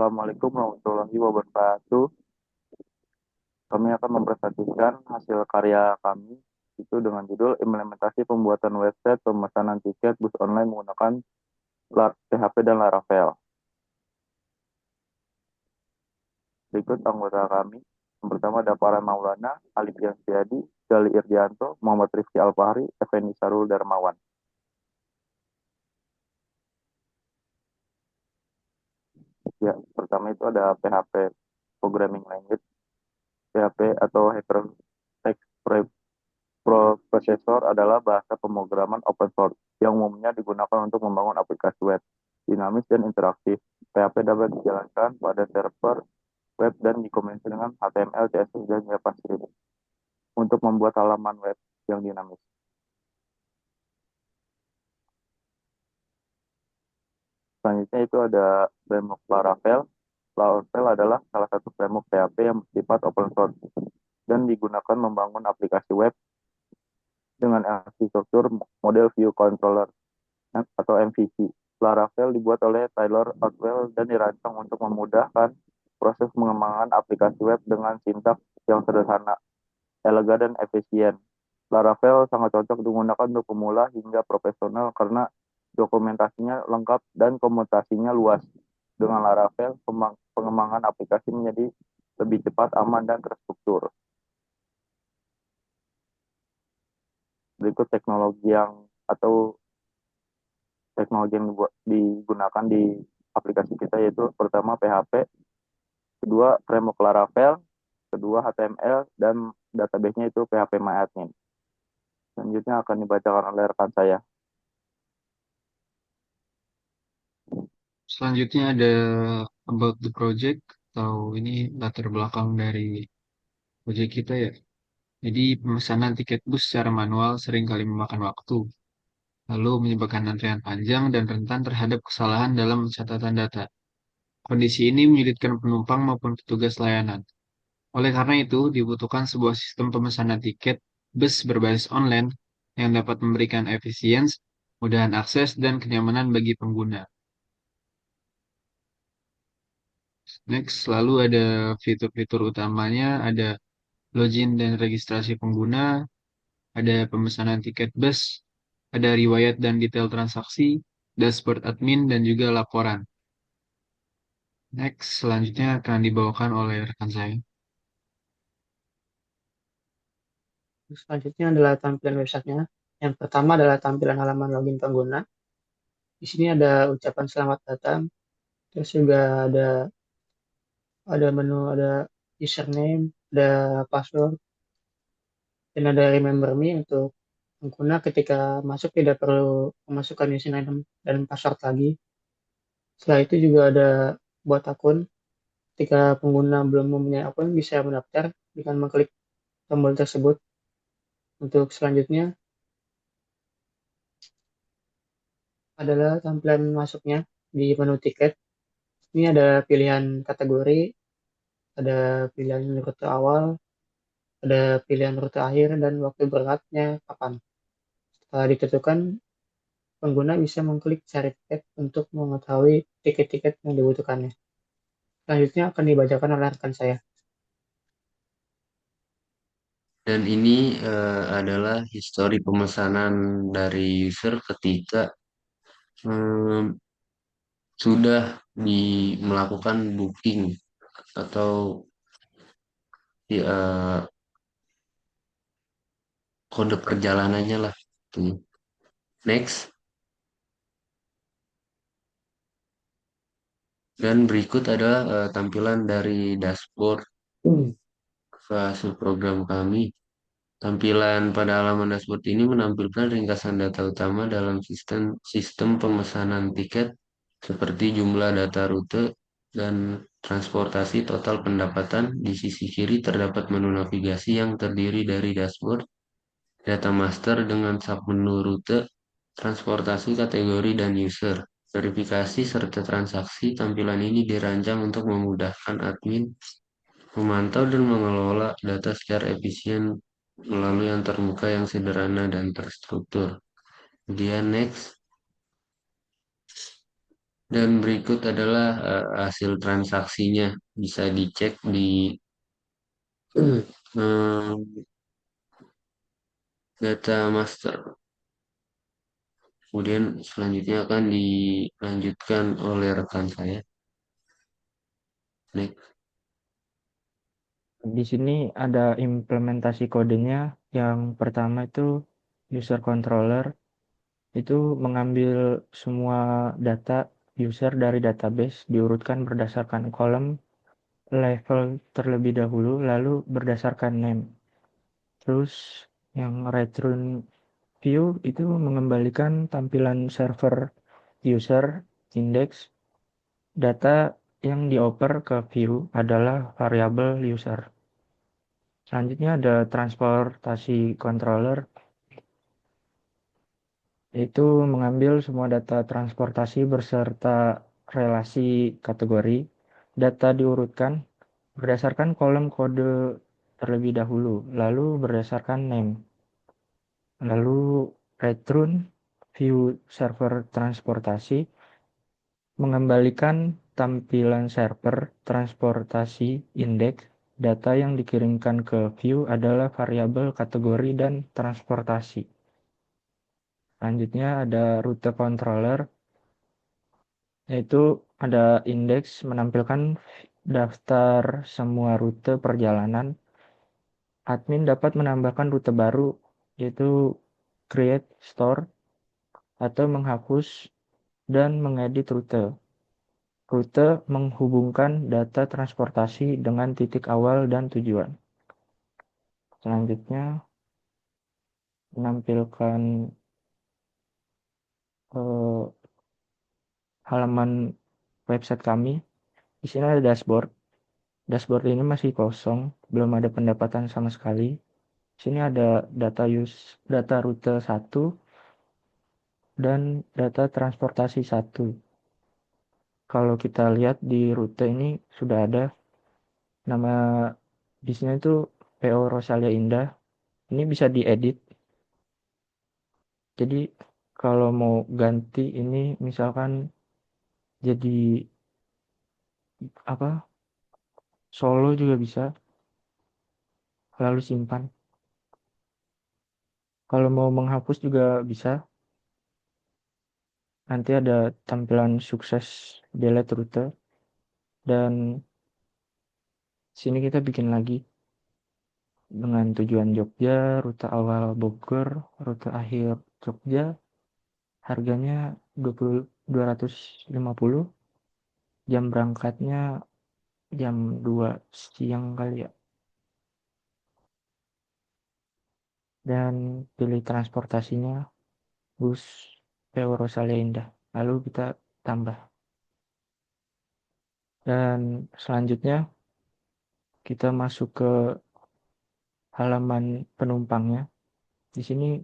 Assalamualaikum warahmatullahi wabarakatuh. Kami akan mempresentasikan hasil karya kami itu dengan judul implementasi pembuatan website pemesanan tiket bus online menggunakan PHP dan Laravel. Berikut anggota kami. Yang pertama ada Farhan Maulana, Alif Yansiadi, Gali Irdianto, Muhammad Rifki Alfahri, Effendi Sarul Darmawan. Ya, pertama itu ada PHP Programming Language. PHP atau Hypertext Processor adalah bahasa pemrograman open source yang umumnya digunakan untuk membangun aplikasi web dinamis dan interaktif. PHP dapat dijalankan pada server web dan dikombinasi dengan HTML, CSS, dan JavaScript untuk membuat halaman web yang dinamis. Selanjutnya itu ada framework Laravel. Laravel adalah salah satu framework PHP yang bersifat open source dan digunakan membangun aplikasi web dengan arsitektur model view controller atau MVC. Laravel dibuat oleh Tyler Outwell dan dirancang untuk memudahkan proses pengembangan aplikasi web dengan sintaks yang sederhana, elegan, dan efisien. Laravel sangat cocok digunakan untuk pemula hingga profesional karena dokumentasinya lengkap dan komutasinya luas. Dengan Laravel, pengembangan aplikasi menjadi lebih cepat, aman, dan terstruktur. Berikut teknologi yang digunakan di aplikasi kita yaitu pertama PHP, kedua framework Laravel, kedua HTML, dan database-nya itu PHP MyAdmin. Selanjutnya akan dibacakan oleh rekan saya. Selanjutnya ada about the project atau ini latar belakang dari project kita ya. Jadi pemesanan tiket bus secara manual seringkali memakan waktu, lalu menyebabkan antrian panjang dan rentan terhadap kesalahan dalam pencatatan data. Kondisi ini menyulitkan penumpang maupun petugas layanan. Oleh karena itu, dibutuhkan sebuah sistem pemesanan tiket bus berbasis online yang dapat memberikan efisiensi, kemudahan akses, dan kenyamanan bagi pengguna. Next, lalu ada fitur-fitur utamanya, ada login dan registrasi pengguna, ada pemesanan tiket bus, ada riwayat dan detail transaksi, dashboard admin, dan juga laporan. Next, selanjutnya akan dibawakan oleh rekan saya. Selanjutnya adalah tampilan websitenya. Yang pertama adalah tampilan halaman login pengguna. Di sini ada ucapan selamat datang, terus juga ada menu, ada username, ada password, dan ada remember me untuk pengguna ketika masuk tidak perlu memasukkan username dan password lagi. Setelah itu juga ada buat akun. Ketika pengguna belum mempunyai akun, bisa mendaftar dengan mengklik tombol tersebut. Untuk selanjutnya adalah tampilan masuknya di menu tiket. Ini ada pilihan kategori, ada pilihan rute awal, ada pilihan rute akhir, dan waktu berangkatnya kapan. Setelah ditentukan, pengguna bisa mengklik cari tiket untuk mengetahui tiket-tiket yang dibutuhkannya. Selanjutnya akan dibacakan oleh rekan saya. Dan ini adalah histori pemesanan dari user ketika eh, sudah melakukan booking atau ya, kode perjalanannya lah. Tuh. Next. Dan berikut adalah tampilan dari dashboard hasil program kami. Tampilan pada halaman dashboard ini menampilkan ringkasan data utama dalam sistem pemesanan tiket seperti jumlah data rute dan transportasi total pendapatan. Di sisi kiri terdapat menu navigasi yang terdiri dari dashboard, data master dengan submenu rute, transportasi kategori dan user. Verifikasi serta transaksi tampilan ini dirancang untuk memudahkan admin memantau dan mengelola data secara efisien melalui antarmuka yang sederhana dan terstruktur. Kemudian next. Dan berikut adalah hasil transaksinya. Bisa dicek di eh, data master. Kemudian selanjutnya akan dilanjutkan oleh rekan saya. Next. Di sini ada implementasi kodenya. Yang pertama itu user controller, itu mengambil semua data user dari database, diurutkan berdasarkan kolom level terlebih dahulu, lalu berdasarkan name. Terus yang return view itu mengembalikan tampilan server user index. Data yang dioper ke view adalah variabel user. Selanjutnya ada transportasi controller, yaitu mengambil semua data transportasi beserta relasi kategori. Data diurutkan berdasarkan kolom kode terlebih dahulu, lalu berdasarkan name. Lalu return view server transportasi mengembalikan tampilan server transportasi indeks. Data yang dikirimkan ke view adalah variabel kategori dan transportasi. Selanjutnya ada rute controller, yaitu ada indeks menampilkan daftar semua rute perjalanan. Admin dapat menambahkan rute baru, yaitu create, store, atau menghapus dan mengedit rute. Rute menghubungkan data transportasi dengan titik awal dan tujuan. Selanjutnya menampilkan halaman website kami. Di sini ada dashboard. Dashboard ini masih kosong, belum ada pendapatan sama sekali. Di sini ada data rute 1 dan data transportasi 1. Kalau kita lihat di rute ini sudah ada nama bisnya itu PO Rosalia Indah. Ini bisa diedit. Jadi kalau mau ganti ini misalkan jadi apa Solo juga bisa, lalu simpan. Kalau mau menghapus juga bisa. Nanti ada tampilan sukses delete rute, dan sini kita bikin lagi dengan tujuan Jogja, rute awal Bogor, rute akhir Jogja, harganya 250, jam berangkatnya jam 2 siang kali ya. Dan pilih transportasinya bus PO Rosalia Indah. Lalu kita tambah. Dan selanjutnya kita masuk ke halaman penumpangnya. Di sini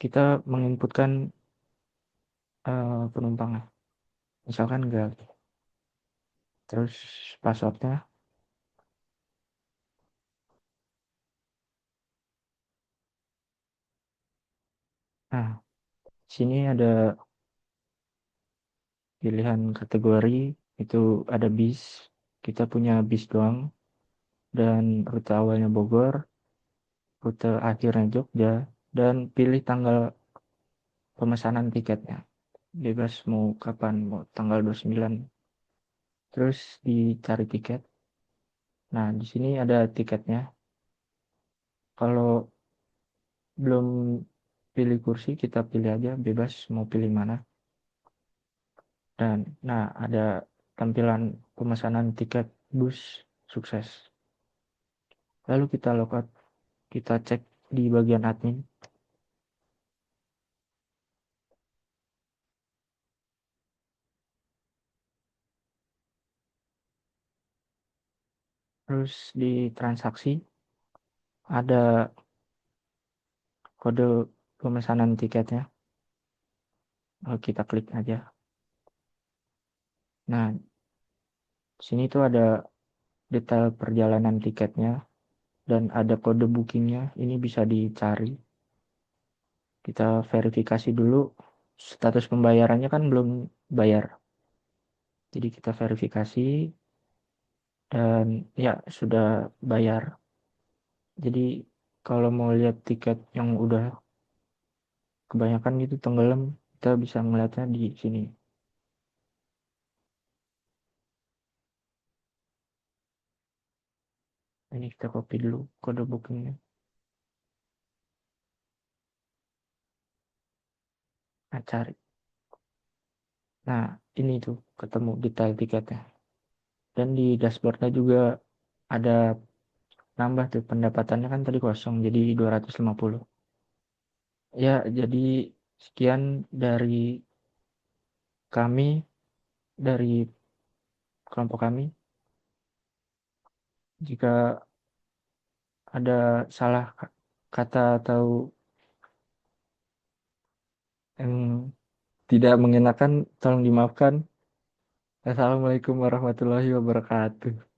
kita menginputkan penumpangnya. Misalkan enggak. Terus passwordnya. Nah, sini ada pilihan kategori, itu ada bis. Kita punya bis doang. Dan rute awalnya Bogor, rute akhirnya Jogja, dan pilih tanggal pemesanan tiketnya. Bebas mau kapan, mau tanggal 29. Terus dicari tiket. Nah, di sini ada tiketnya. Kalau belum pilih kursi, kita pilih aja bebas mau pilih mana. Dan nah, ada tampilan pemesanan tiket bus sukses. Lalu kita logout, kita cek di bagian admin. Terus di transaksi ada kode pemesanan tiketnya. Lalu kita klik aja. Nah, sini tuh ada detail perjalanan tiketnya dan ada kode bookingnya. Ini bisa dicari. Kita verifikasi dulu status pembayarannya kan belum bayar. Jadi kita verifikasi dan ya sudah bayar. Jadi kalau mau lihat tiket yang udah kebanyakan gitu tenggelam, kita bisa ngeliatnya di sini. Ini kita copy dulu kode bookingnya. Nah, cari. Nah, ini tuh ketemu detail tiketnya. Dan di dashboardnya juga ada nambah tuh pendapatannya kan tadi kosong jadi 250. Ya, jadi sekian dari kami, dari kelompok kami. Jika ada salah kata atau yang tidak mengenakan, tolong dimaafkan. Assalamualaikum warahmatullahi wabarakatuh.